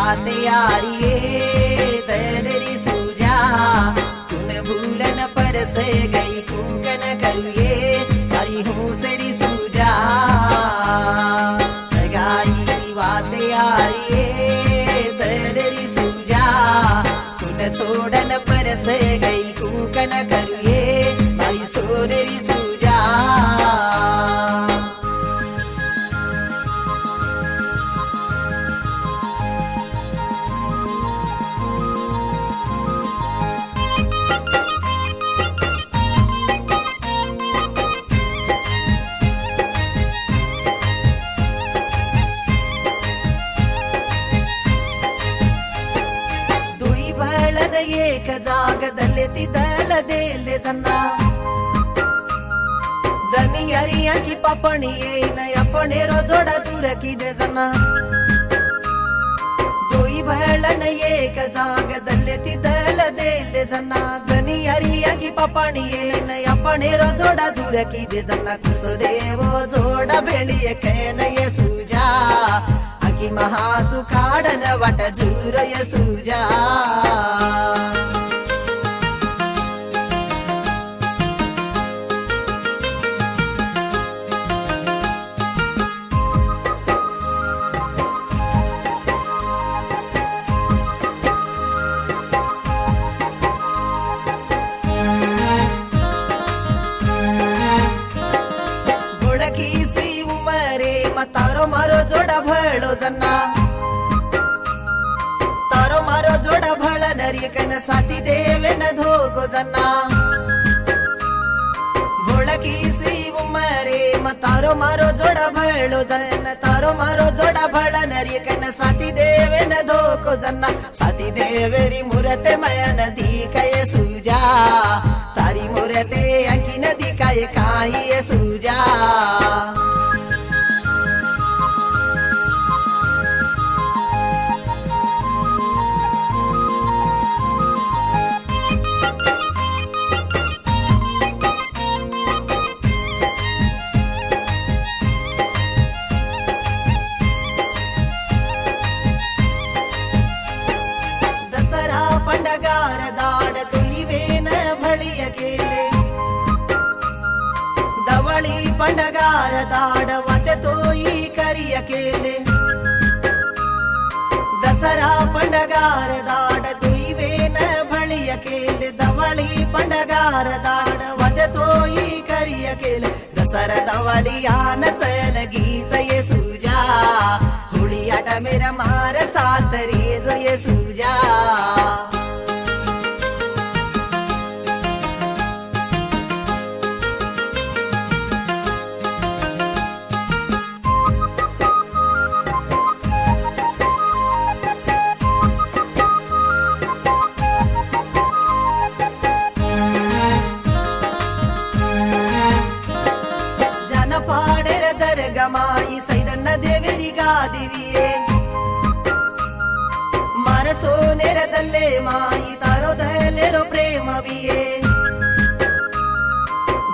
वाते यारिये तलरी सूजा तुम भूलन परस गई कूकन करिए तारी हूँ सरी सूजा सगाई वाते यारिये तलरी सूजा तुम छोड़न परस गई कूकन करिए तारी सोनेरी सूजा ಏಕ ಜಾಗದಲ್ಲಿ ತಿದಲದೇಲೆ ಜನ್ನ ದನಿಯರಿಯಾಗಿ ಪಪಣಿಯೇನ ಅಪ್ಪಣೆರೋ ಜೋಡ ದೂರಕ್ಕಿದೆ ಜನ ದೊಯ್ ಬಹಳನ ಏಕ ಜಾಗದಲ್ಲಿ ತಿದಲದೇಲೆ ಜನ್ನ ದನಿಯರಿಯಾಗಿ ಪಪಣಿಯೇನ ಅಪ್ಪಣೆರೋ ಜೋಡ ದೂರಕ್ಕಿದೆ ಜನ ಕುಸುದೇವೋ ಜೋಡ ಬೆಳಿಯ ಕೈನಯ ಸೂಜಾ ಅಕಿ ಮಹಾಸು ಕಾಡನ ವಟ ಜೂರಯ ಸೂಜಾ तारो मारो जोड़ा भळो जन्ना तारो मारो जोड़ा भळ नरिकन साथी देवे न धोगो जन्ना भोळकीसी उमरे तारो मारो जोड़ा भळो जन तारो मारो जोड़ा भळ नरिकन साथी देवे न धोगो जन्ना साथी देवेरी मूरते माया नदी काय सूजा तारी मूरते अंकी नदी काय काय सूजा पंडगार दाड तुईवेन भळिय केले दवळी पंडगार दाड वते तोई करिय केले दसरा पंडगार दाड तुईवेन भळिय केले दवळी पंडगार दाड वते तोई करिय केले दसरा दवळी आन चल गीच ये सूजा हुळी आट मेरा मार सातरी जो ये सूजा ಗಮಾಯಿ ಸೈದನ್ನ ದೇವರಿ ಗಾದಿವಿಯೇ ಮನಸೋ ನೆರದಲ್ಲೇ ಮಾಯಿ ತಾರೋ ದಯಲೆರೋ ಪ್ರೇಮವಿಯೇ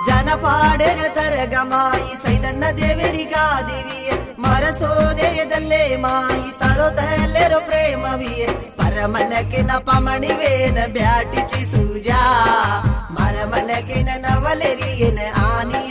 ಜನಪಾಡೆರ ದರಗಮಾಯಿ ಸೈದನ್ನ ದೇವರಿ ಗಾದಿವಿಯೇ ಮನಸೋ ನೆರದಲ್ಲೇ ಮಾಯಿ ತಾರೋ ದಯಲೆರೋ ಪ್ರೇಮವಿಯೇ ಪರಮಲಕಿನ ಪಮಣಿವೇನ ಬ್ಯಾಟಿಚಿ ಸೂಜಾ ಮರಮಲಕಿನ ನವಲೆರಿಯನ ಆನಿ